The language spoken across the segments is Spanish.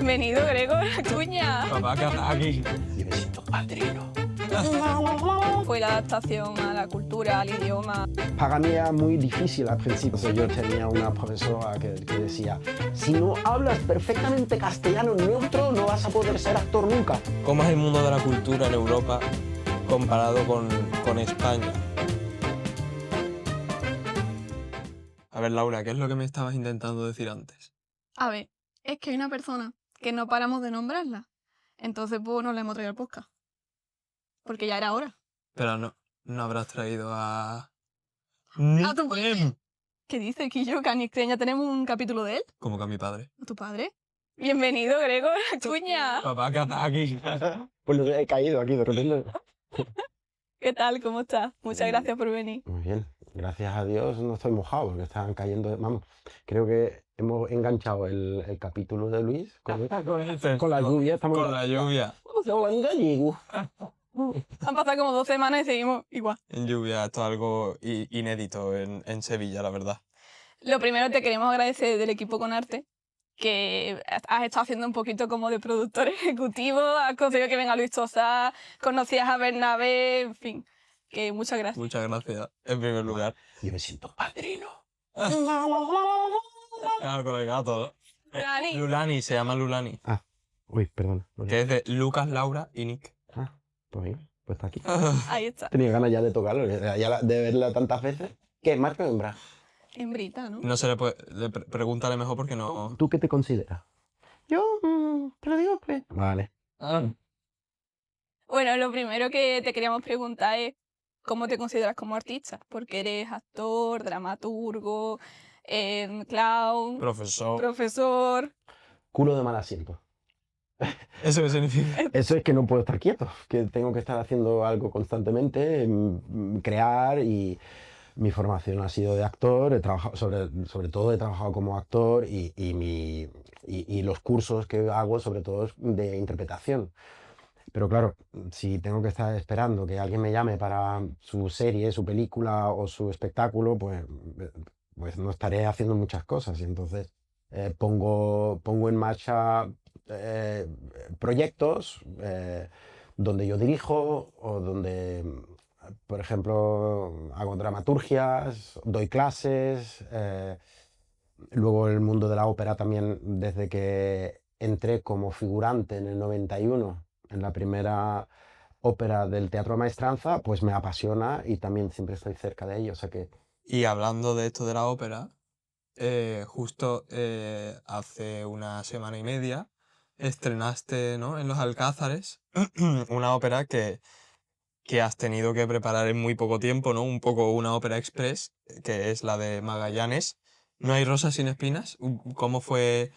Bienvenido, Gregor, cuña. Papá, ¿qué haces aquí? Yo me siento padrino. Fue la adaptación a la cultura, al idioma. Para mí era muy difícil al principio. Yo tenía una profesora que decía, si no hablas perfectamente castellano neutro, no vas a poder ser actor nunca. ¿Cómo es el mundo de la cultura en Europa comparado con España? A ver, Laura, ¿qué es lo que me estabas intentando decir antes? A ver, es que hay una persona que no paramos de nombrarla. Entonces, pues, nos la hemos traído al podcast. Porque ya era hora. Pero no habrás traído a... ¿A tu padre? Nictem. ¿Qué dices, Quillo? Que a Nick ya tenemos un capítulo de él. ¿Cómo que a mi padre? ¿A tu padre? Bienvenido, Gregor, cuña. Papá, ¿qué haces aquí? Pues lo he caído aquí de repente. ¿Qué tal? ¿Cómo estás? Muchas gracias por venir. Muy bien, gracias a Dios no estoy mojado porque estaban cayendo. Vamos, creo que hemos enganchado el capítulo de Luis con la lluvia. Estamos Con la lluvia. en gallego. Han pasado como 2 semanas y seguimos igual. En lluvia, esto es algo inédito en Sevilla, la verdad. Lo primero te queremos agradecer del equipo con arte, que has estado haciendo un poquito como de productor ejecutivo, has conseguido que venga Luis Tosá, conocías a Bernabé, en fin, que muchas gracias. Muchas gracias, en primer lugar. Yo me siento padrino. Claro, con el gato. Lulani. Lulani, se llama Lulani. Ah, uy, perdón. Que es de Lucas, Laura y Nick. Ah, pues bien, pues está aquí. Ahí está. Tenía ganas ya de tocarlo, de verla tantas veces. ¿Qué? ¿Marca o hembra? Hembrita, ¿no? No se le puede... Pregúntale mejor porque no... ¿Tú qué te consideras? Yo, te lo digo, pues. Vale. Bueno, lo primero que te queríamos preguntar es cómo te consideras como artista, porque eres actor, dramaturgo, clown, profesor. Culo de mal asiento. ¿Eso qué significa? Eso es que no puedo estar quieto, que tengo que estar haciendo algo constantemente, crear, y mi formación ha sido de actor, he trabajado, sobre todo he trabajado como actor y los cursos que hago sobre todo es de interpretación. Pero claro, si tengo que estar esperando que alguien me llame para su serie, su película o su espectáculo, pues no estaré haciendo muchas cosas. Y entonces pongo en marcha proyectos donde yo dirijo o donde, por ejemplo, hago dramaturgias, doy clases. Luego el mundo de la ópera también, desde que entré como figurante en el 91 en la primera ópera del Teatro Maestranza, pues me apasiona y también siempre estoy cerca de ello. O sea que... Y hablando de esto de la ópera, justo hace una semana y media estrenaste, ¿no?, en Los Alcázares una ópera que has tenido que preparar en muy poco tiempo, ¿no? Un poco una ópera express, que es la de Magallanes. ¿No hay rosas sin espinas? ¿Cómo fue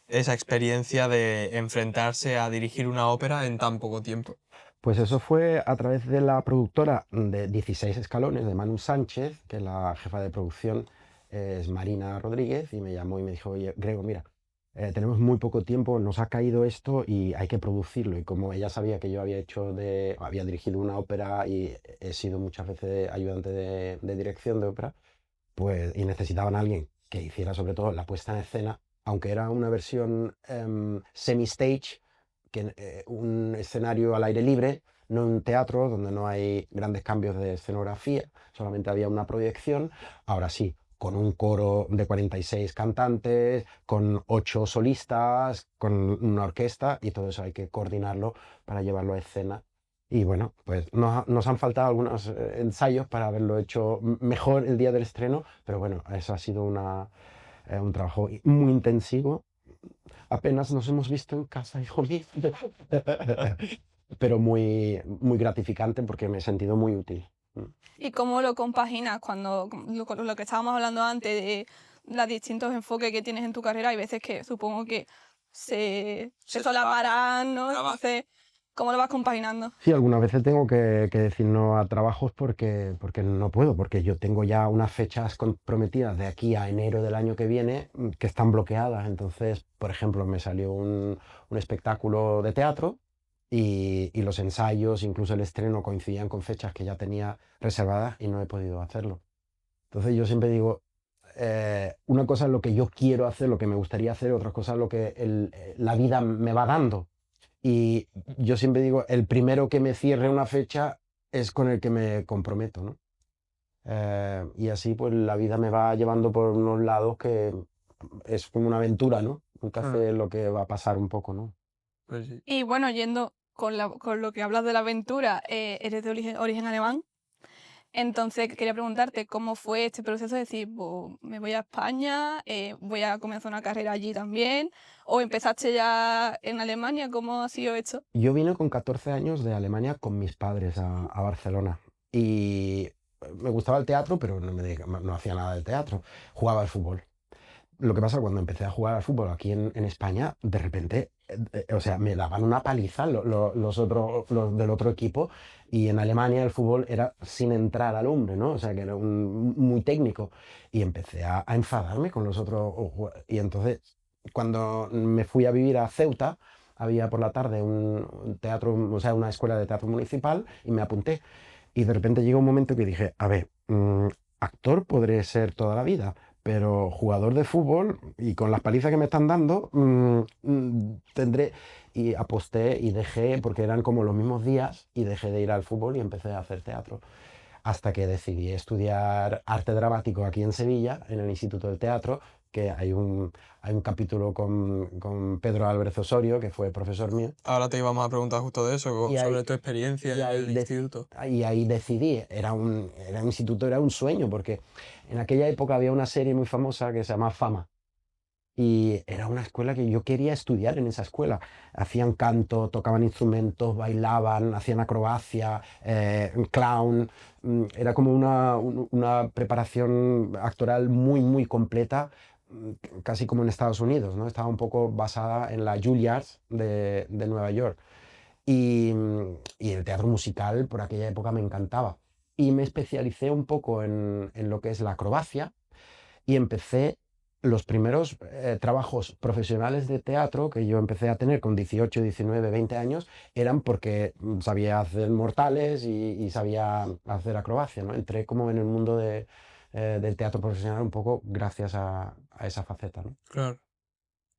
esa experiencia de enfrentarse a dirigir una ópera en tan poco tiempo? Pues eso fue a través de la productora de 16 escalones, de Manu Sánchez, que la jefa de producción es Marina Rodríguez, y me llamó y me dijo, oye, Grego, mira, tenemos muy poco tiempo, nos ha caído esto y hay que producirlo. Y como ella sabía que yo había dirigido una ópera y he sido muchas veces ayudante de dirección de ópera, pues, y necesitaban a alguien que hiciera sobre todo la puesta en escena, aunque era una versión semi-stage, un escenario al aire libre, no un teatro donde no hay grandes cambios de escenografía, solamente había una proyección. Ahora sí, con un coro de 46 cantantes, con 8 solistas, con una orquesta, y todo eso hay que coordinarlo para llevarlo a escena. Y bueno, pues nos han faltado algunos ensayos para haberlo hecho mejor el día del estreno, pero bueno, eso ha sido un trabajo muy intensivo. Apenas nos hemos visto en casa, hijo mío. Pero muy, muy gratificante porque me he sentido muy útil. ¿Y cómo lo compaginas cuando lo que estábamos hablando antes de los distintos enfoques que tienes en tu carrera? Hay veces que supongo que se solaparán, ¿no? Entonces, ¿cómo lo vas compaginando? Sí, algunas veces tengo que decir no a trabajos porque no puedo, porque yo tengo ya unas fechas comprometidas de aquí a enero del año que viene que están bloqueadas. Entonces, por ejemplo, me salió un espectáculo de teatro y los ensayos, incluso el estreno, coincidían con fechas que ya tenía reservadas y no he podido hacerlo. Entonces yo siempre digo, una cosa es lo que yo quiero hacer, lo que me gustaría hacer, otra cosa es lo que la vida me va dando. Y yo siempre digo, el primero que me cierre una fecha es con el que me comprometo, ¿no? Y así pues la vida me va llevando por unos lados que es como una aventura, ¿no? Nunca sé lo que va a pasar un poco, ¿no? Pues sí. Y bueno, yendo con lo que hablas de la aventura, eres de origen alemán. Entonces quería preguntarte cómo fue este proceso de decir, pues, me voy a España, voy a comenzar una carrera allí también, o empezaste ya en Alemania, ¿cómo ha sido esto? Yo vine con 14 años de Alemania con mis padres a Barcelona y me gustaba el teatro, pero no hacía nada de teatro, jugaba al fútbol. Lo que pasa cuando empecé a jugar al fútbol aquí en España, de repente, o sea, me daban una paliza los del otro equipo y en Alemania el fútbol era sin entrar al hombre, ¿no? O sea, que era muy técnico y empecé a enfadarme con los otros y entonces cuando me fui a vivir a Ceuta, había por la tarde un teatro, o sea, una escuela de teatro municipal y me apunté. Y de repente llegó un momento que dije, a ver, actor podré ser toda la vida, pero jugador de fútbol y con las palizas que me están dando, tendré... Y aposté y dejé, porque eran como los mismos días, y dejé de ir al fútbol y empecé a hacer teatro. Hasta que decidí estudiar arte dramático aquí en Sevilla, en el Instituto del Teatro, que hay un capítulo con Pedro Álvarez Osorio, que fue profesor mío. Ahora te íbamos a preguntar justo de eso, Y ahí- sobre tu experiencia y en ahí el instituto. Y ahí decidí, era un instituto, era un sueño, porque en aquella época había una serie muy famosa que se llama Fama. Y era una escuela que yo quería estudiar en esa escuela. Hacían canto, tocaban instrumentos, bailaban, hacían acrobacia, clown. Era como una preparación actoral muy completa, casi como en Estados Unidos, ¿no? Estaba un poco basada en la Juilliard de Nueva York. Y el teatro musical por aquella época me encantaba. Y me especialicé un poco en lo que es la acrobacia y empecé los primeros trabajos profesionales de teatro que yo empecé a tener con 18, 19, 20 años, eran porque sabía hacer mortales y sabía hacer acrobacia, ¿no? Entré como en el mundo del teatro profesional un poco gracias a esa faceta, ¿no? Claro.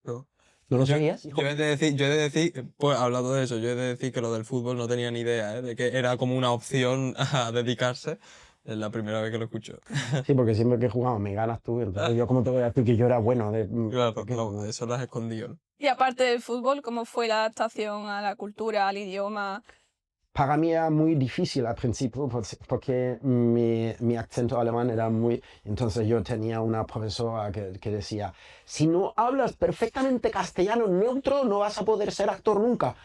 No. ¿No lo Yo, sabías, hijo? yo he de decir, pues hablando de eso, yo he de decir que lo del fútbol no tenía ni idea, ¿eh? De que era como una opción a dedicarse. Es la primera vez que lo escucho. Sí, porque siempre que he jugado me ganas tú, entonces yo cómo te voy a decir que yo era bueno de Claro, pequeño, no, ¿no? eso lo has escondido, ¿no? Y aparte del fútbol, ¿cómo fue la adaptación a la cultura, al idioma? Para mí era muy difícil al principio porque mi acento alemán era muy... Entonces yo tenía una profesora que decía, si no hablas perfectamente castellano neutro no vas a poder ser actor nunca.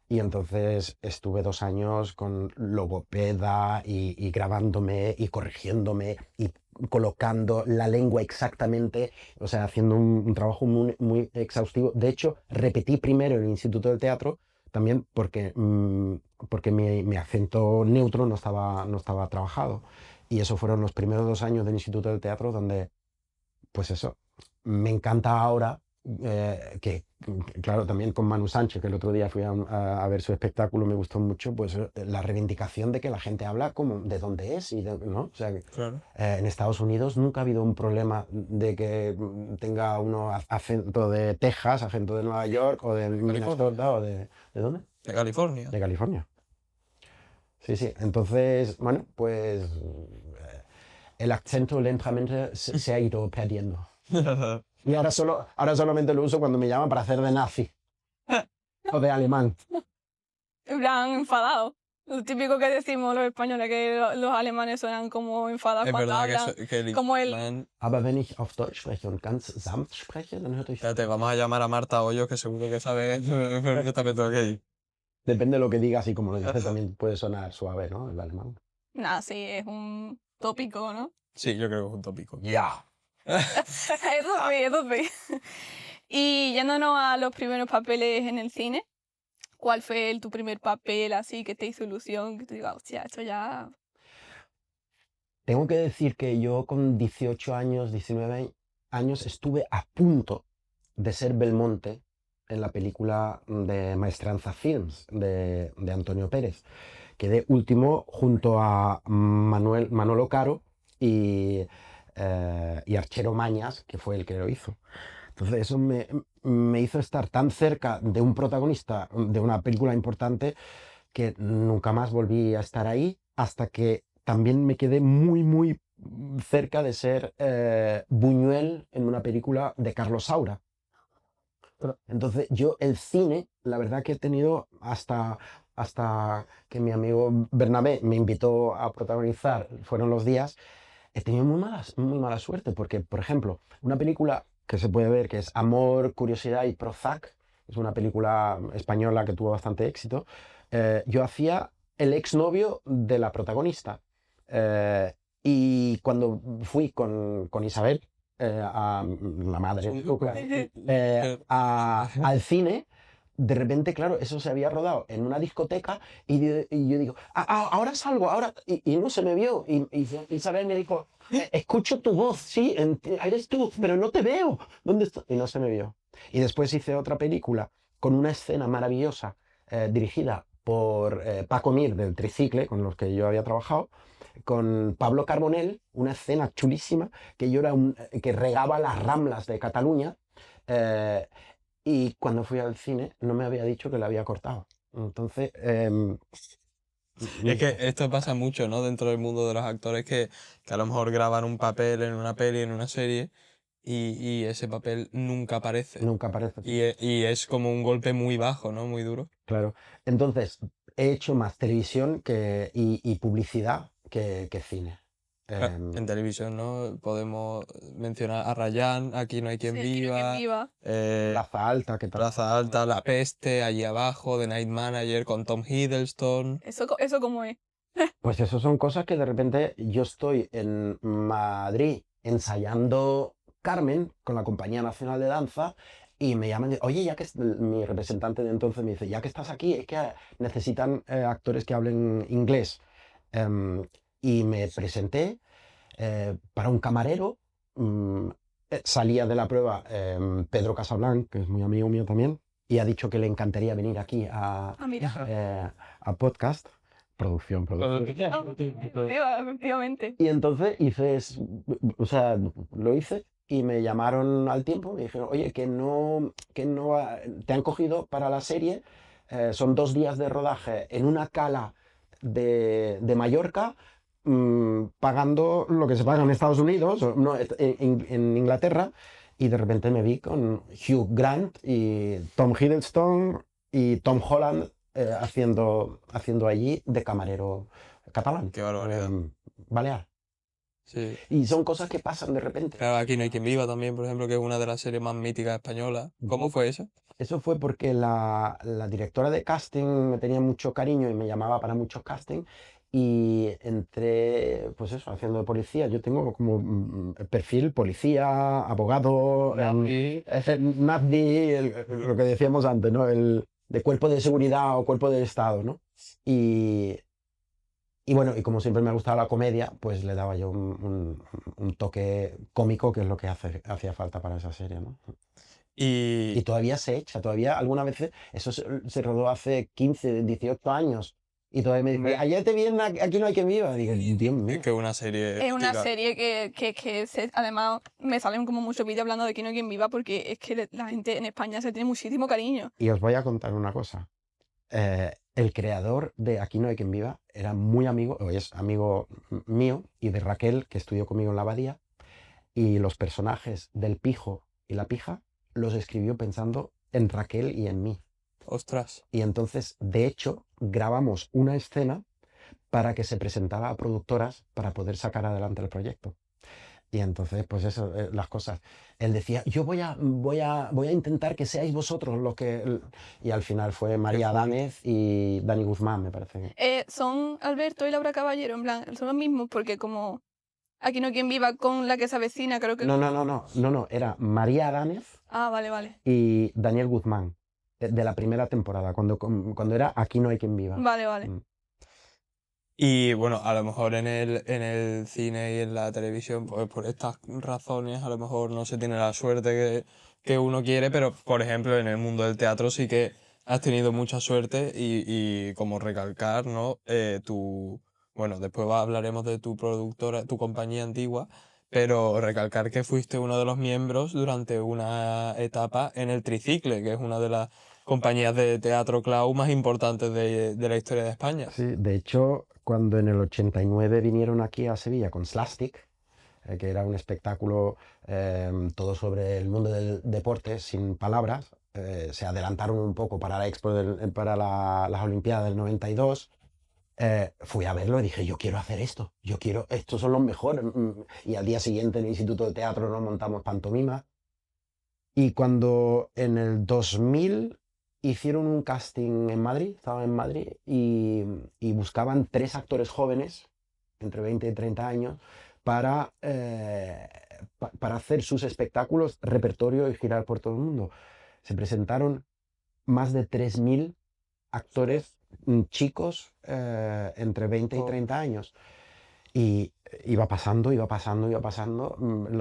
Y entonces estuve 2 años con logopeda y grabándome y corrigiéndome y colocando la lengua exactamente, o sea, haciendo un trabajo muy exhaustivo. De hecho, repetí primero en el Instituto del Teatro también porque mi acento neutro no estaba trabajado. Y eso fueron los primeros 2 años del Instituto del Teatro donde, pues eso, me encanta ahora claro, también con Manu Sánchez, que el otro día fui a ver su espectáculo, me gustó mucho, pues la reivindicación de que la gente habla como de dónde es, ¿no? O sea, Claro. en Estados Unidos nunca ha habido un problema de que tenga uno acento de Texas, acento de Nueva York, o de Minnesota, o ¿de dónde? De California. De California. Sí, sí. Entonces, bueno, pues el acento lentamente se ha ido perdiendo. Y ahora solamente lo uso cuando me llaman para hacer de nazi. O de alemán. En plan, enfadado. Lo típico que decimos los españoles, que los alemanes suenan como enfadados Es cuando verdad hablan. que el como el... alemán- Aber wenn ich auf Deutsch spreche und ganz sanft spreche, dann hört euch... Espérate, vamos a llamar a Marta Hoyos, que seguro que sabe perfectamente lo que hay. Depende de lo que digas y como lo dices, también puede sonar suave, ¿no? El alemán. Nada, sí, es un tópico, ¿no? Sí, yo creo que es un tópico. Ya. Eso sí. Y yéndonos a los primeros papeles en el cine, ¿cuál fue tu primer papel así que te hizo ilusión? Que te digas, hostia, esto ya... Tengo que decir que yo con 18 años, 19 años, estuve a punto de ser Belmonte en la película de Maestranza Films de Antonio Pérez. Quedé último junto a Manolo Caro y y Archero Mañas, que fue el que lo hizo. Entonces eso me hizo estar tan cerca de un protagonista de una película importante que nunca más volví a estar ahí, hasta que también me quedé muy, muy cerca de ser Buñuel en una película de Carlos Saura. Entonces yo el cine, la verdad que he tenido hasta que mi amigo Bernabé me invitó a protagonizar, fueron los días, he tenido muy mala suerte, porque, por ejemplo, una película que se puede ver, que es Amor, Curiosidad y Prozac, es una película española que tuvo bastante éxito, yo hacía el exnovio de la protagonista. Y cuando fui con Isabel, la madre, claro, al cine, de repente, claro, eso se había rodado en una discoteca y yo digo, ahora salgo, ahora, y no se me vio. Y Isabel me dijo, escucho tu voz, sí, eres tú, pero no te veo. ¿Dónde estás? Y no se me vio. Y después hice otra película con una escena maravillosa dirigida por Paco Mir del Tricicle, con los que yo había trabajado, con Pablo Carbonell, una escena chulísima, que yo era que regaba las ramblas de Cataluña, eh, y cuando fui al cine no me había dicho que la había cortado. Entonces, Es que esto pasa mucho, ¿no? Dentro del mundo de los actores que a lo mejor graban un papel en una peli, en una serie, y ese papel nunca aparece. nunca aparece. Y es como un golpe muy bajo, ¿no? Muy duro. Claro. Entonces, he hecho más televisión y publicidad que cine. En televisión, ¿no? Podemos mencionar a Rayán, Aquí no hay quien Sí, Aquí no hay quien viva, viva. Plaza Alta, ¿qué tal? Plaza Alta, La Peste, Allí abajo, The Night Manager con Tom Hiddleston. Eso como es. Pues eso son cosas que de repente yo estoy en Madrid ensayando Carmen con la Compañía Nacional de Danza y me llaman, oye, ya que mi representante de entonces me dice, ya que estás aquí, es que necesitan actores que hablen inglés. Em, y me presenté para un camarero. Salía de la prueba Pedro Casablanc, que es muy amigo mío también, y ha dicho que le encantaría venir aquí Mira. a podcast. Producción. Efectivamente. Y entonces o sea, lo hice y me llamaron al tiempo, me dijeron, oye, te han cogido para la serie, son 2 días de rodaje en una cala de Mallorca, pagando lo que se paga en Estados Unidos, o no, en Inglaterra, y de repente me vi con Hugh Grant y Tom Hiddleston y Tom Holland haciendo allí de camarero catalán. Qué barbaridad. Balear. Sí. Y son cosas que pasan de repente. Claro, Aquí no hay quien viva también, por ejemplo, que es una de las series más míticas españolas. ¿Cómo fue eso? Eso fue porque la directora de casting me tenía mucho cariño y me llamaba para muchos castings. Y entré, pues eso, haciendo de policía. Yo tengo como perfil policía, abogado, nazi, lo que decíamos antes, ¿no? El de cuerpo de seguridad o cuerpo del Estado, ¿no? Y bueno, y como siempre me ha gustado la comedia, pues le daba yo un toque cómico, que es lo que hacía falta para esa serie, ¿no? Y todavía se echa, todavía algunas veces, eso se rodó hace 15, 18 años, y todavía me dice, ayer te vi Aquí no hay quien viva. Digo, Dios mío. Es que una serie... Es una serie que además me salen como muchos vídeos hablando de Aquí no hay quien viva, porque es que la gente en España se tiene muchísimo cariño. Y os voy a contar una cosa. El creador de Aquí no hay quien viva era muy amigo, o es amigo mío, y de Raquel, que estudió conmigo en la Abadía, y los personajes del pijo y la pija los escribió pensando en Raquel y en mí. Ostras. Y entonces, de hecho, grabamos una escena para que se presentara a productoras para poder sacar adelante el proyecto. Y entonces, pues eso, las cosas. Él decía, yo voy a intentar que seáis vosotros los que... Y al final fue María Adánez y Dani Guzmán, me parece. Son Alberto y Laura Caballero, en plan, son los mismos, porque como Aquí no hay quien viva con la que se avecina, creo que... No, era María Adánez vale. y Daniel Guzmán, de la primera temporada, cuando era Aquí no hay quien viva. Vale. Y bueno, a lo mejor en el cine y en la televisión, pues por estas razones, a lo mejor no se tiene la suerte que uno quiere, pero por ejemplo en el mundo del teatro sí que has tenido mucha suerte y como recalcar, ¿no? Bueno, después hablaremos de tu productora, tu compañía antigua, pero recalcar que fuiste uno de los miembros durante una etapa en el Tricicle, que es una de las compañías de teatro clown más importantes de la historia de España. Sí, de hecho, cuando en el 89 vinieron aquí a Sevilla con Slastic, que era un espectáculo todo sobre el mundo del deporte sin palabras, se adelantaron un poco para la Expo para las Olimpiadas del 92. Fui a verlo y dije, yo quiero hacer esto, estos son los mejores. Y al día siguiente en el Instituto de Teatro nos montamos pantomima. Y cuando en el 2000 hicieron un casting en Madrid, estaba en Madrid, y buscaban 3 actores jóvenes, entre 20 y 30 años, para hacer sus espectáculos, repertorio y girar por todo el mundo. Se presentaron más de 3000 actores chicos entre 20 y 30 años. Y iba pasando, iba pasando, iba pasando.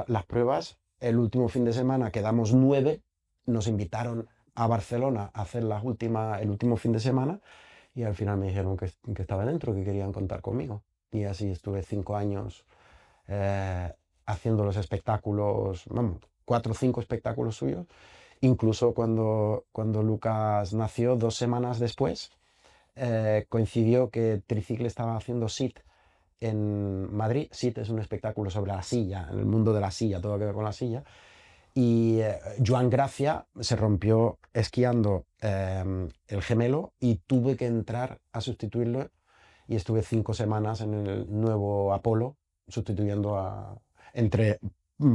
Las pruebas, el último fin de semana quedamos 9, nos invitaron a Barcelona a hacer el último fin de semana y al final me dijeron que estaba dentro, que querían contar conmigo. Y así estuve 5 años haciendo los espectáculos, vamos, 4 o 5 espectáculos suyos. Incluso cuando Lucas nació, 2 semanas después, coincidió que Tricicle estaba haciendo SIT en Madrid. SIT es un espectáculo sobre la silla, en el mundo de la silla, todo lo que ver con la silla. Y Joan Gracia se rompió esquiando el gemelo y tuve que entrar a sustituirlo y estuve 5 semanas en el nuevo Apolo sustituyendo entre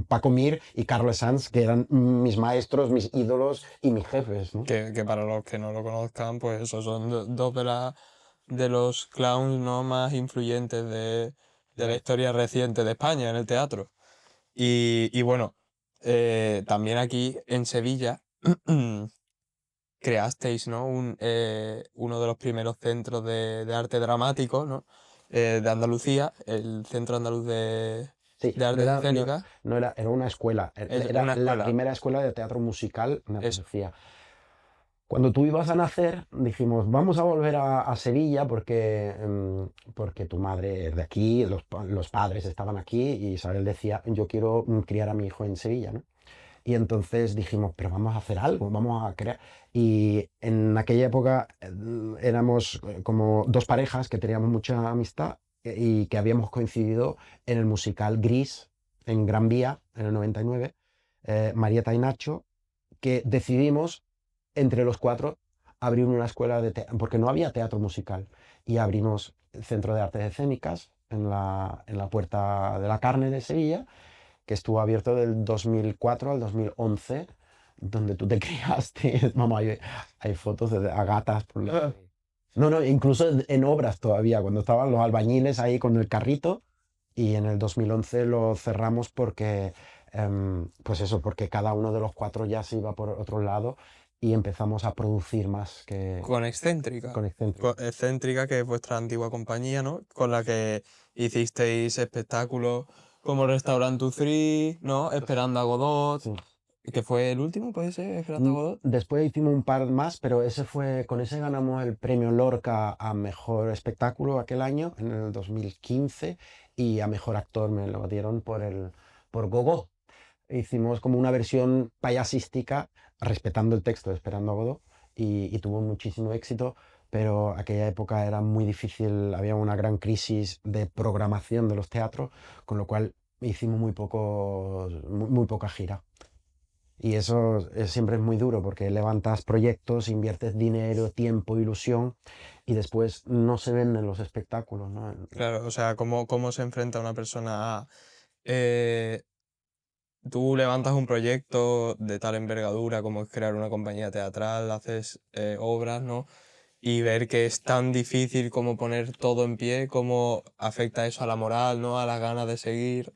Paco Mir y Carlos Sanz, que eran mis maestros, mis ídolos y mis jefes, ¿no? Que para los que no lo conozcan, pues esos son dos de los clowns, ¿no?, más influyentes de la historia reciente de España en el teatro. Y bueno, también aquí en Sevilla creasteis, ¿no?, uno de los primeros centros de arte dramático, ¿no?, de Andalucía, el Centro Andaluz Sí, de Artes Escénicas. era una escuela. Era Una la escuela. primera escuela de teatro musical en Eso. Andalucía. Cuando tú ibas a nacer, dijimos, vamos a volver a Sevilla porque tu madre es de aquí, los padres estaban aquí y Isabel decía, yo quiero criar a mi hijo en Sevilla, ¿no? Y entonces dijimos, pero vamos a hacer algo, vamos a crear. Y en aquella época éramos como 2 parejas que teníamos mucha amistad y que habíamos coincidido en el musical Gris en Gran Vía en el 99, Marieta y Nacho, que decidimos entre los 4 abrir una escuela de teatro, porque no había teatro musical, y abrimos el Centro de Artes Escénicas en la Puerta de la Carne de Sevilla, que estuvo abierto del 2004 al 2011, donde tú te criaste. Mamá, hay fotos de gatas por No, incluso en obras todavía, cuando estaban los albañiles ahí con el carrito, y en el 2011 lo cerramos porque, pues eso, porque cada uno de los 4 ya se iba por otro lado y empezamos a producir más que Con Excéntrica. con Excéntrica. Excéntrica, que es vuestra antigua compañía, ¿no?, con la que hicisteis espectáculos como Restaurant to Three, ¿no?, Esperando a Godot, Sí. que fue el último, ¿puede ser? Esperando a Godot. Después hicimos un par más, pero con ese ganamos el premio Lorca a mejor espectáculo aquel año, en el 2015, y a mejor actor me lo dieron por Gogó. Hicimos como una versión payasística, respetando el texto de Esperando a Godot, y tuvo muchísimo éxito, pero aquella época era muy difícil, había una gran crisis de programación de los teatros, con lo cual hicimos muy poca gira. Y eso siempre es muy duro porque levantas proyectos, inviertes dinero, tiempo, ilusión y después no se venden los espectáculos, ¿no? Claro, o sea, ¿cómo se enfrenta una persona a... tú levantas un proyecto de tal envergadura como es crear una compañía teatral, haces obras, ¿no?, y ver que es tan difícil como poner todo en pie, cómo afecta eso a la moral, ¿no?, a las ganas de seguir.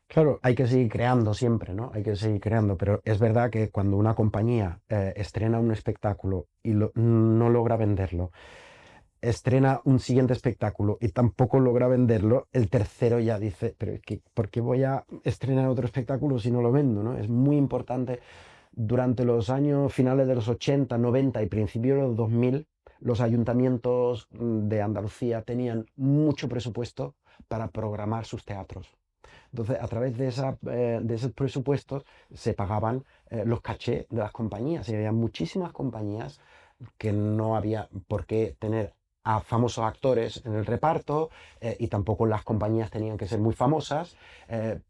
Claro, hay que seguir creando siempre, ¿no? Hay que seguir creando, pero es verdad que cuando una compañía estrena un espectáculo y no logra venderlo, estrena un siguiente espectáculo y tampoco logra venderlo, el tercero ya dice, pero es que, ¿por qué voy a estrenar otro espectáculo si no lo vendo, ¿no? Es muy importante. Durante los años finales de los 80, 90 y principios de los 2000, los ayuntamientos de Andalucía tenían mucho presupuesto para programar sus teatros. Entonces, a través de esos presupuestos se pagaban los cachés de las compañías. Y había muchísimas compañías que no había por qué tener a famosos actores en el reparto, y tampoco las compañías tenían que ser muy famosas,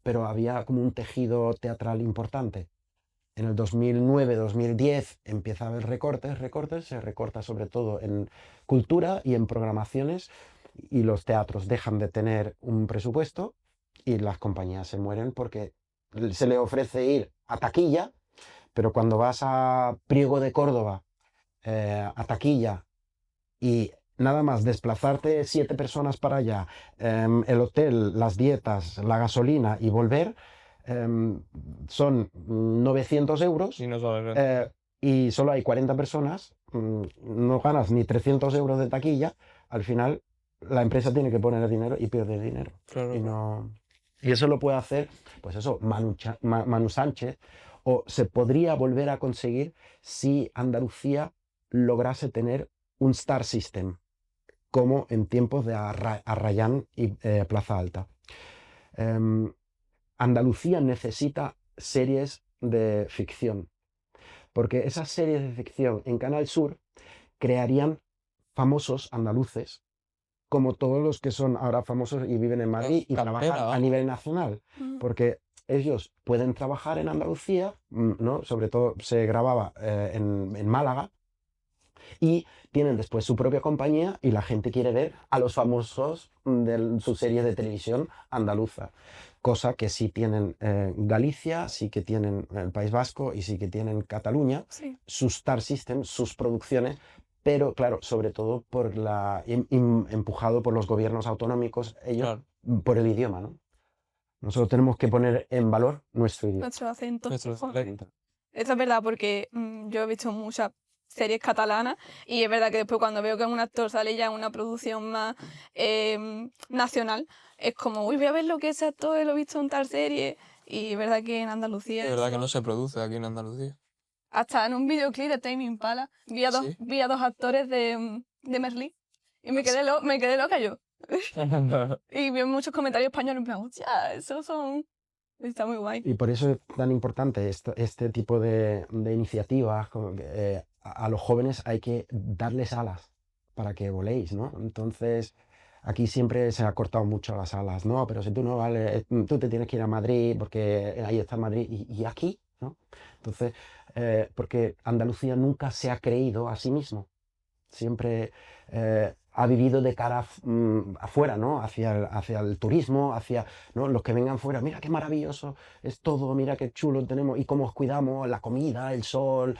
pero había como un tejido teatral importante. En el 2009-2010 empieza a haber recortes, se recorta sobre todo en cultura y en programaciones, y los teatros dejan de tener un presupuesto y las compañías se mueren porque se le ofrece ir a taquilla, pero cuando vas a Priego de Córdoba, a taquilla, y nada más desplazarte 7 personas para allá, el hotel, las dietas, la gasolina y volver, son 900 euros, Y no sabes. y solo hay 40 personas, no ganas ni 300 euros de taquilla, al final la empresa tiene que poner el dinero y pierde dinero. Claro, Y, no, y eso lo puede hacer, pues eso, Manu Sánchez, o se podría volver a conseguir si Andalucía lograse tener un Star System, como en tiempos de Arrayán y Plaza Alta. Andalucía necesita series de ficción, porque esas series de ficción en Canal Sur crearían famosos andaluces, como todos los que son ahora famosos y viven en Madrid y trabajan a nivel nacional, porque ellos pueden trabajar en Andalucía, ¿no? Sobre todo se grababa en Málaga, y tienen después su propia compañía y la gente quiere ver a los famosos de sus series de televisión andaluza. Cosa que sí tienen Galicia, sí que tienen el País Vasco y sí que tienen Cataluña, Sí. sus Star System, sus producciones, pero claro, sobre todo por empujado por los gobiernos autonómicos, ellos, por el idioma, ¿no? Nosotros tenemos que poner en valor nuestro idioma. Nuestro acento. Nuestro dialecto. Eso es verdad, porque yo he visto muchas series catalanas y es verdad que después cuando veo que un actor sale ya en una producción más nacional, es como, uy, voy a ver lo que ese actor lo he visto en tal serie. Y es verdad que en Andalucía... Es verdad eso- que no se produce aquí en Andalucía. Hasta en un videoclip de Tame Impala vi a ¿Sí? vi a dos actores de Merlí y me quedé loca yo. Y vi muchos comentarios españoles en plan, hostia, esos son... Está muy guay. Y por eso es tan importante este tipo de iniciativas. Como que, a los jóvenes hay que darles alas para que voléis, ¿no? Entonces, aquí siempre se ha cortado mucho las alas, ¿no? Pero si tú no vales, tú te tienes que ir a Madrid porque ahí está Madrid y aquí, ¿no? Entonces, porque Andalucía nunca se ha creído a sí mismo. Siempre ha vivido de cara afuera, ¿no? Hacia el turismo, hacia, ¿no? Los que vengan fuera, mira qué maravilloso es todo, mira qué chulo tenemos y cómo os cuidamos, la comida, el sol,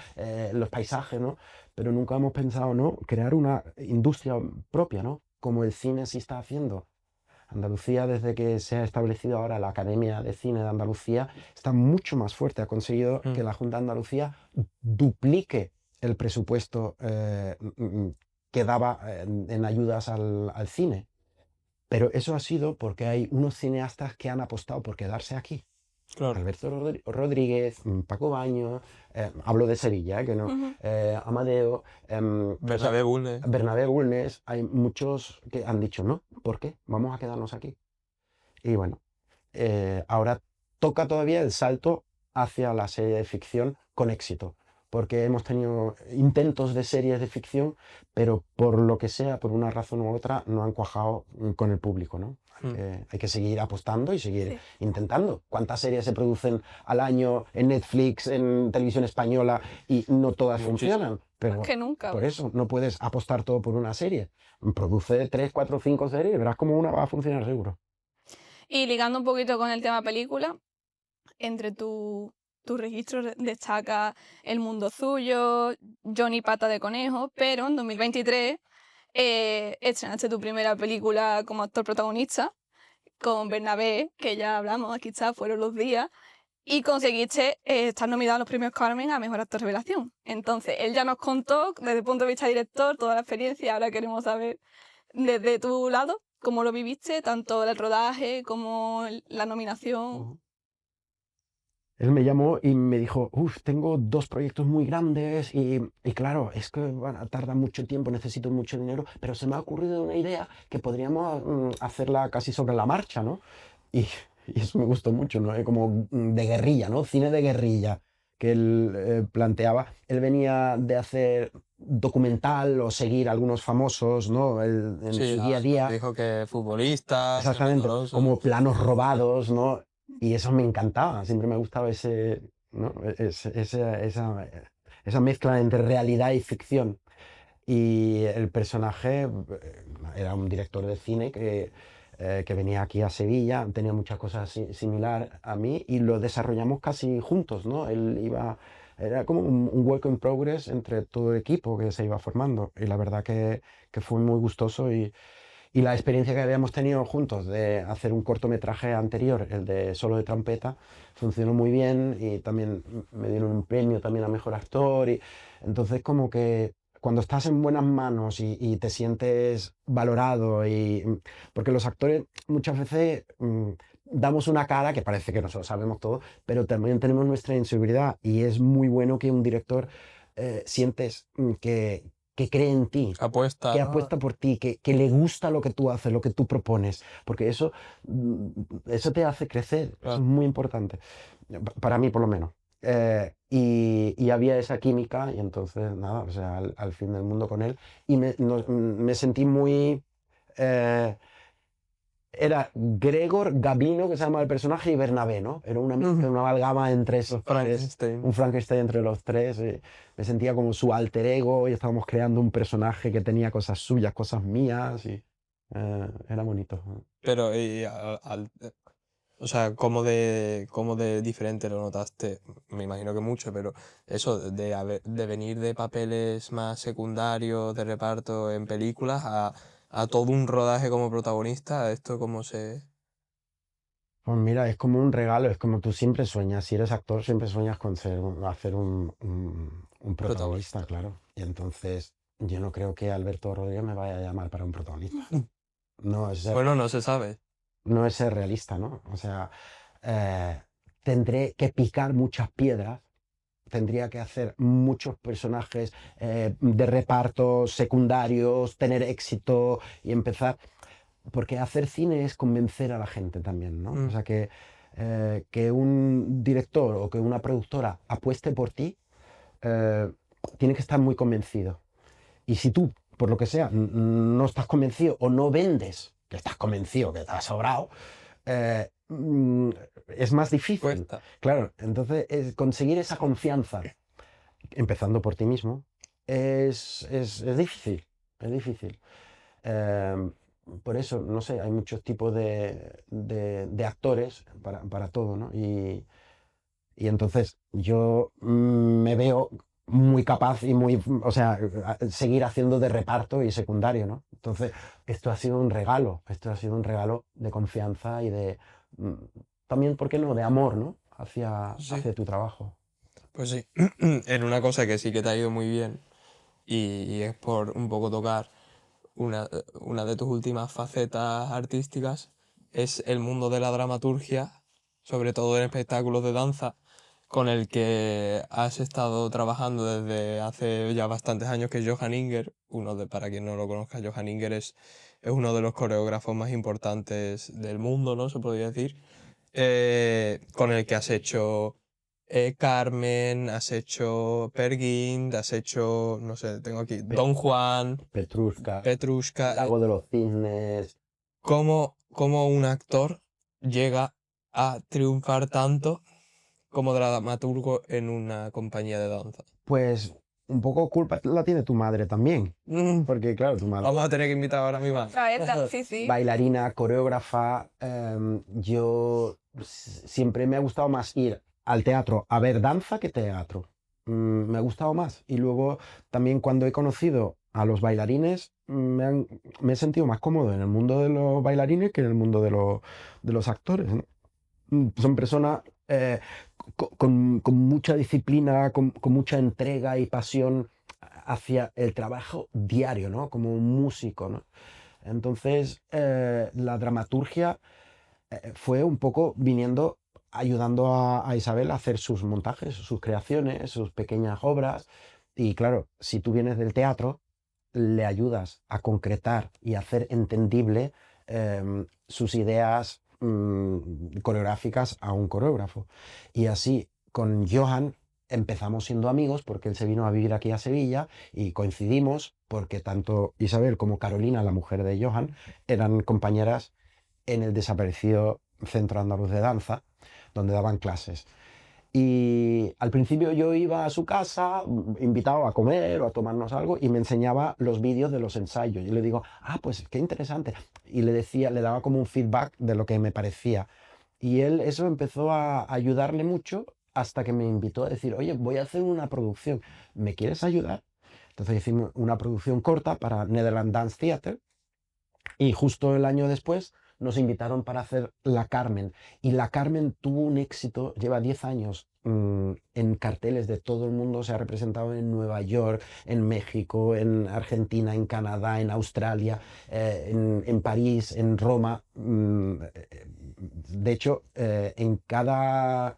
los paisajes, ¿no? Pero nunca hemos pensado, ¿no? Crear una industria propia, ¿no? Como el cine sí está haciendo. Andalucía, desde que se ha establecido ahora la Academia de Cine de Andalucía, está mucho más fuerte. Ha conseguido que la Junta de Andalucía duplique el presupuesto que daba en ayudas al cine. Pero eso ha sido porque hay unos cineastas que han apostado por quedarse aquí. Claro. Alberto Rodríguez, Paco Baños, hablo de Sevilla, que no, Amadeo, Bernabé Bulnes, hay muchos que han dicho no, ¿por qué? Vamos a quedarnos aquí. Y bueno, ahora toca todavía el salto hacia la serie de ficción con éxito, porque hemos tenido intentos de series de ficción, pero por lo que sea, por una razón u otra, no han cuajado con el público, ¿no? Hay que seguir apostando y seguir intentando. ¿Cuántas series se producen al año en Netflix, en televisión española, y no todas funcionan? Pero Más que nunca. por eso no puedes apostar todo por una serie. Produce 3, 4, 5 series y verás cómo una va a funcionar seguro. Y ligando un poquito con el tema película, entre tu registro destaca El Mundo Suyo, Johnny Pata de Conejo, pero en 2023 estrenaste tu primera película como actor protagonista con Bernabé, que ya hablamos, aquí está, Fueron los días, y conseguiste estar nominado a los premios Carmen a Mejor Actor Revelación. Entonces, él ya nos contó, desde el punto de vista director, toda la experiencia. Ahora queremos saber, desde tu lado, cómo lo viviste, tanto el rodaje como la nominación. Él me llamó y me dijo, tengo 2 proyectos muy grandes y claro, es que tarda mucho tiempo, necesito mucho dinero, pero se me ha ocurrido una idea que podríamos hacerla casi sobre la marcha, ¿no? Y Y eso me gustó mucho, ¿no? Como de guerrilla, ¿no? Cine de guerrilla que él planteaba. Él venía de hacer documental o seguir a algunos famosos, ¿no? En Sí, su día a nos día. dijo que futbolistas, Exactamente, entrenadores, como planos robados, ¿no? Y eso me encantaba, siempre me gustaba ese, ¿no? Esa mezcla entre realidad y ficción. Y el personaje era un director de cine que venía aquí a Sevilla, tenía muchas cosas similar a mí y lo desarrollamos casi juntos, ¿no? Era como un work in progress entre todo el equipo que se iba formando y la verdad que fue muy gustoso y la experiencia que habíamos tenido juntos de hacer un cortometraje anterior, el de Solo de Trompeta, funcionó muy bien y también me dieron un premio también a Mejor Actor. Y entonces como que cuando estás en buenas manos y te sientes valorado, porque los actores muchas veces damos una cara que parece que nosotros sabemos todo, pero también tenemos nuestra inseguridad y es muy bueno que un director sientes que cree en ti, apuesta, que ¿no? apuesta por ti, que le gusta lo que tú haces, lo que tú propones, porque mm, eso te hace crecer, eso es Claro. muy importante, para mí por lo menos. Y había esa química y entonces nada, o sea, al fin del mundo con él y me sentí muy... eh, era Gregor, Gabino, que se llama el personaje, y Bernabé, ¿no? Era una mezcla, una amalgama entre esos Los tres, Frankenstein. un Frankenstein entre los tres. Y me sentía como su alter ego y estábamos creando un personaje que tenía cosas suyas, cosas mías y era bonito. Pero, o sea, cómo de diferente lo notaste? Me imagino que mucho, pero eso, de venir de papeles más secundarios, de reparto en películas, a todo un rodaje como protagonista, ¿esto cómo se...? Pues mira, es como un regalo, es como tú siempre sueñas, si eres actor, siempre sueñas con hacer un protagonista, Protagonista. claro. Y entonces yo no creo que Alberto Rodríguez me vaya a llamar para un protagonista. No es ser Bueno, no se sabe. no es ser realista, ¿no? O sea, eh, tendré que picar muchas piedras, tendría que hacer muchos personajes de reparto secundarios, tener éxito y empezar, porque hacer cine es convencer a la gente también, ¿no? O Mm. sea, que un director o que una productora apueste por ti, eh, tiene que estar muy convencido. Y si tú, por lo que sea, no estás convencido o no vendes, que estás convencido, que te has sobrado, es más difícil. Cuesta. Claro, entonces conseguir esa confianza, empezando por ti mismo, es difícil, es difícil. Eh, por eso, no sé, hay muchos tipos de actores para todo, ¿no? Y entonces yo me veo muy capaz y muy, o sea, seguir haciendo de reparto y secundario, ¿no? Entonces, esto ha sido un regalo de confianza y mm, también, ¿por qué no?, de amor, ¿no? Sí. Hacia tu trabajo. Pues sí. En una cosa que sí que te ha ido muy bien, y es por un poco tocar una de tus últimas facetas artísticas, es el mundo de la dramaturgia, sobre todo en espectáculos de danza, con el que has estado trabajando desde hace ya bastantes años, que es Johan Inger. Para quien no lo conozca, Johan Inger es uno de los coreógrafos más importantes del mundo, ¿no? Se podría decir. Con el que has hecho Carmen, has hecho Peer Gynt, has hecho, no sé, tengo aquí, Pe- Don Juan, Petrushka, Petrushka. Lago de los Cisnes. ¿Cómo un actor llega a triunfar tanto como dramaturgo en una compañía de danza? Pues un poco culpa la tiene tu madre también, Mm, porque claro, tu madre Vamos a tener que invitar ahora a mi madre. Traerla, sí, sí. bailarina, coreógrafa. Yo siempre me ha gustado más ir al teatro a ver danza que teatro. Me ha gustado más. Y luego también cuando he conocido a los bailarines, me he sentido más cómodo en el mundo de los bailarines que en el mundo de los actores, ¿no? Son personas con mucha disciplina, con mucha entrega y pasión hacia el trabajo diario, ¿no? Como un músico, ¿no? Entonces, la dramaturgia fue un poco viniendo, ayudando a Isabel a hacer sus montajes, sus creaciones, sus pequeñas obras. Y claro, si tú vienes del teatro, le ayudas a concretar y a hacer entendible sus ideas coreográficas a un coreógrafo. Y así, con Johan empezamos siendo amigos porque él se vino a vivir aquí a Sevilla y coincidimos porque tanto Isabel como Carolina, la mujer de Johan, eran compañeras en el desaparecido Centro Andaluz de Danza, donde daban clases. Y al principio yo iba a su casa, invitado a comer o a tomarnos algo, y me enseñaba los vídeos de los ensayos. Y le digo, pues qué interesante. Y le decía, le daba como un feedback de lo que me parecía. Y él, eso empezó a ayudarle mucho hasta que me invitó a decir, oye, voy a hacer una producción, ¿me quieres ayudar? Entonces hicimos una producción corta para Netherlands Dance Theatre y justo el año después nos invitaron para hacer La Carmen. Y La Carmen tuvo un éxito, lleva 10 años en carteles de todo el mundo, se ha representado en Nueva York, en México, en Argentina, en Canadá, en Australia, en París, en Roma. De hecho, en cada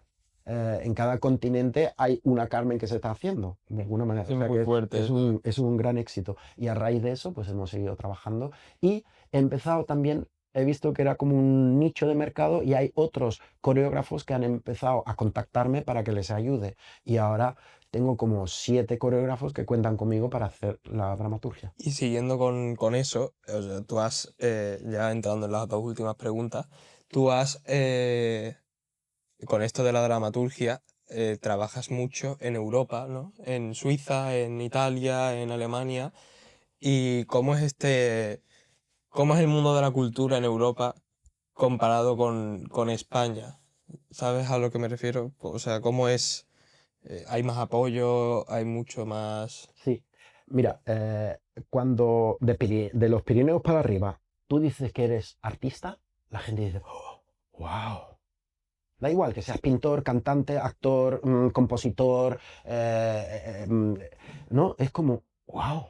continente hay una Carmen que se está haciendo, de alguna manera. Es O sea muy que fuerte. es un gran éxito. Y a raíz de eso, pues hemos seguido trabajando. Y he empezado también, he visto que era como un nicho de mercado y hay otros coreógrafos que han empezado a contactarme para que les ayude. Y ahora tengo como 7 coreógrafos que cuentan conmigo para hacer la dramaturgia. Y siguiendo con eso, o sea, tú has, ya entrando en las dos últimas preguntas, tú has, con esto de la dramaturgia, trabajas mucho en Europa, ¿no? En Suiza, en Italia, en Alemania. ¿Y cómo es el mundo de la cultura en Europa comparado con España? ¿Sabes a lo que me refiero? O sea, ¿cómo es? ¿Hay más apoyo? ¿Hay mucho más? Sí, mira, cuando de los Pirineos para arriba tú dices que eres artista, la gente dice, wow. Da igual que seas pintor, cantante, actor, compositor, ¿no? Es como, wow.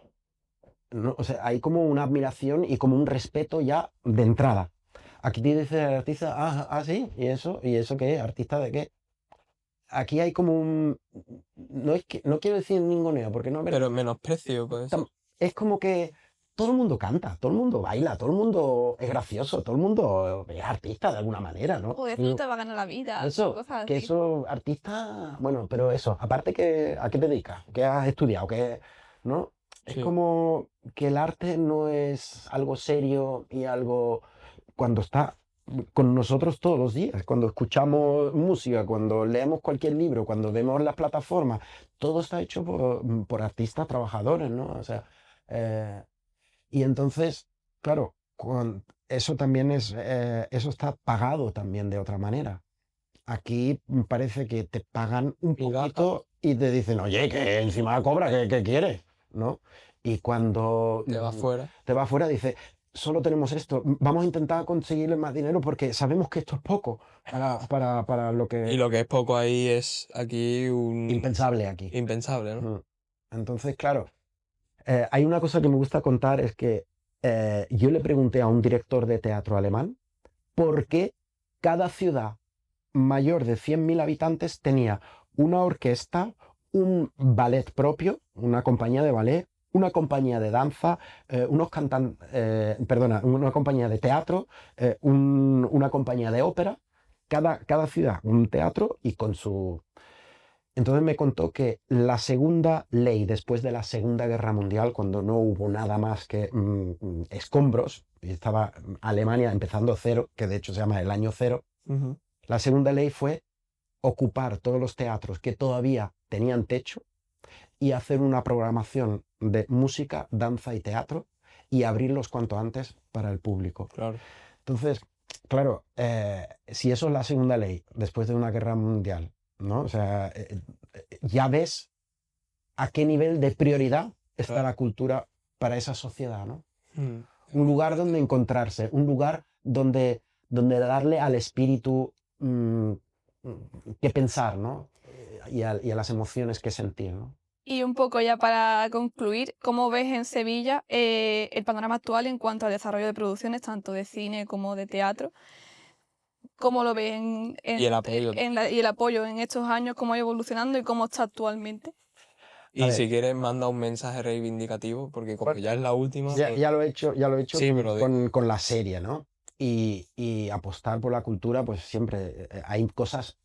¿No? O sea, hay como una admiración y como un respeto ya de entrada. Aquí te dice el artista, sí, ¿y eso qué es? ¿Artista de qué? Aquí hay como un, no es que, no quiero decir ninguneo, porque no es verdad. Pero menosprecio, puede ser. Es como que todo el mundo canta, todo el mundo baila, todo el mundo es gracioso, todo el mundo es artista de alguna manera, ¿no? O de eso te va a ganar la vida, Eso, cosas que así. eso, artista, bueno, pero eso, aparte que, ¿a qué te dedicas? ¿Qué has estudiado? ¿Qué, no? Es Sí. como que el arte no es algo serio y algo cuando está con nosotros todos los días, cuando escuchamos música, cuando leemos cualquier libro, cuando vemos las plataformas, todo está hecho por artistas trabajadores, ¿no? O sea, eh, y entonces, claro, eso también eso está pagado también de otra manera. Aquí parece que te pagan un Migajas. poquito y te dicen, oye, que encima cobra, ¿qué quieres? ¿No? Y cuando Te vas fuera. te vas afuera, dice, solo tenemos esto, vamos a intentar conseguirle más dinero porque sabemos que esto es poco para lo Y que... lo que es poco ahí es aquí un Impensable aquí. impensable, ¿no? Mm. Entonces, claro, hay una cosa que me gusta contar, es que yo le pregunté a un director de teatro alemán por qué cada ciudad mayor de 100.000 habitantes tenía una orquesta, un ballet propio, una compañía de ballet, una compañía de danza, una compañía de teatro, una compañía de ópera, cada ciudad un teatro y con su... Entonces me contó que la segunda ley después de la Segunda Guerra Mundial, cuando no hubo nada más que escombros, y estaba Alemania empezando cero, que de hecho se llama el año cero, Ujú. la segunda ley fue ocupar todos los teatros que todavía tenían techo y hacer una programación de música, danza y teatro y abrirlos cuanto antes para el público. Claro. Entonces, claro, si eso es la segunda ley después de una guerra mundial, ¿no? O sea, ya ves a qué nivel de prioridad está Claro. la cultura para esa sociedad, ¿no? Mm. Un lugar donde encontrarse, un lugar donde darle al espíritu que pensar, ¿no? Y a las emociones que sentir, ¿no? Y un poco ya para concluir, ¿cómo ves en Sevilla el panorama actual en cuanto al desarrollo de producciones, tanto de cine como de teatro? ¿Cómo lo ves Y el apoyo. y el apoyo en estos años, cómo ha ido evolucionando y cómo está actualmente? A Y ver. si quieres, manda un mensaje reivindicativo, porque como ya es la última, pues- Ya lo he hecho Sí, pero con la serie, ¿no? y apostar por la cultura, pues siempre hay cosas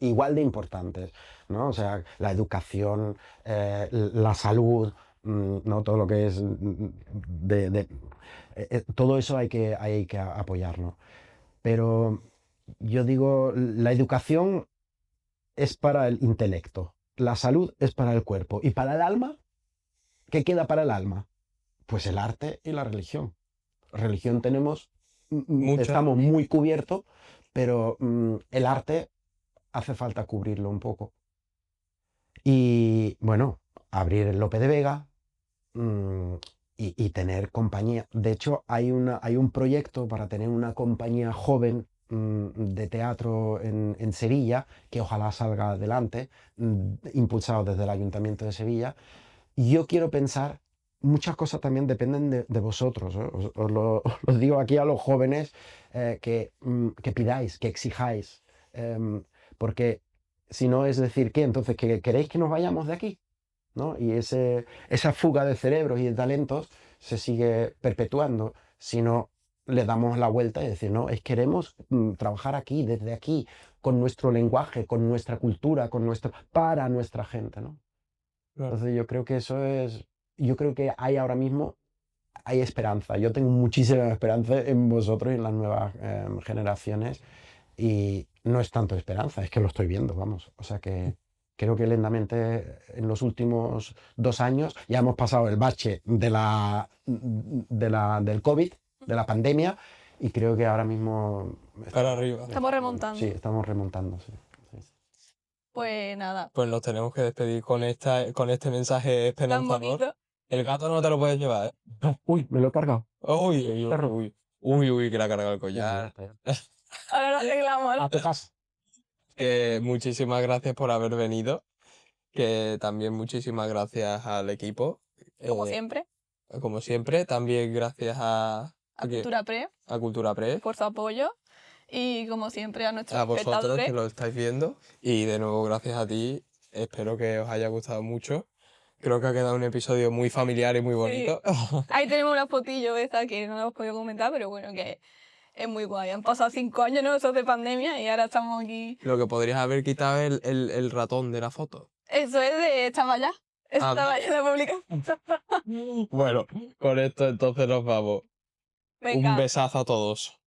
igual de importantes, ¿no? O sea, la educación, la salud, ¿no? Todo lo que es todo eso hay que apoyarlo. Pero yo digo, la educación es para el intelecto, la salud es para el cuerpo. ¿Y para el alma? ¿Qué queda para el alma? Pues el arte y la religión. Religión tenemos, Mucha. estamos muy cubiertos, pero el arte hace falta cubrirlo un poco. Y bueno, abrir el Lope de Vega, mm, y tener compañía. De hecho, hay un proyecto para tener una compañía joven de teatro en Sevilla, que ojalá salga adelante, impulsado desde el Ayuntamiento de Sevilla. Y yo quiero pensar, muchas cosas también dependen de vosotros, ¿eh? Os digo aquí a los jóvenes, que pidáis, que exijáis, porque si no es decir, ¿qué? Entonces, ¿que queréis que nos vayamos de aquí? ¿No? Y esa fuga de cerebros y de talentos se sigue perpetuando si no le damos la vuelta y decir, no, queremos trabajar aquí, desde aquí, con nuestro lenguaje, con nuestra cultura, para nuestra gente, ¿no? Claro. Entonces yo creo que hay ahora mismo, hay esperanza. Yo tengo muchísima esperanza en vosotros y en las nuevas generaciones, y no es tanto esperanza, es que lo estoy viendo, vamos. O sea que creo que lentamente en los últimos 2 años ya hemos pasado el bache del COVID, de la pandemia, y creo que ahora mismo Para arriba. Estamos remontando. Sí, estamos remontando, sí. Pues nada, Pues nos tenemos que despedir con este mensaje tan esperanzador. bonito. El gato no te lo puedes llevar, ¿eh? Uy, me lo he cargado. Uy, uy, uy, Perro. uy. Uy, uy, que le ha cargado el collar. Ahora lo arreglamos. A tu casa. Que muchísimas gracias por haber venido. Que también muchísimas gracias al equipo. Como siempre, Como siempre, también gracias a Cultura Pre a Cultura Press, por su apoyo. Y como siempre a nuestros a vosotros espectadores. que lo estáis viendo. Y de nuevo, gracias a ti. Espero que os haya gustado mucho. Creo que ha quedado un episodio muy familiar y muy bonito. Ahí tenemos una fotillo esta que no hemos podido comentar, pero bueno, que es muy guay. Han pasado 5 años nosotros de pandemia y ahora estamos aquí. Lo que podrías haber quitado es el ratón de la foto. Eso es de estaba allá. Estaba allá la publicación. Bueno, con esto entonces nos vamos. Venga. Un besazo a todos.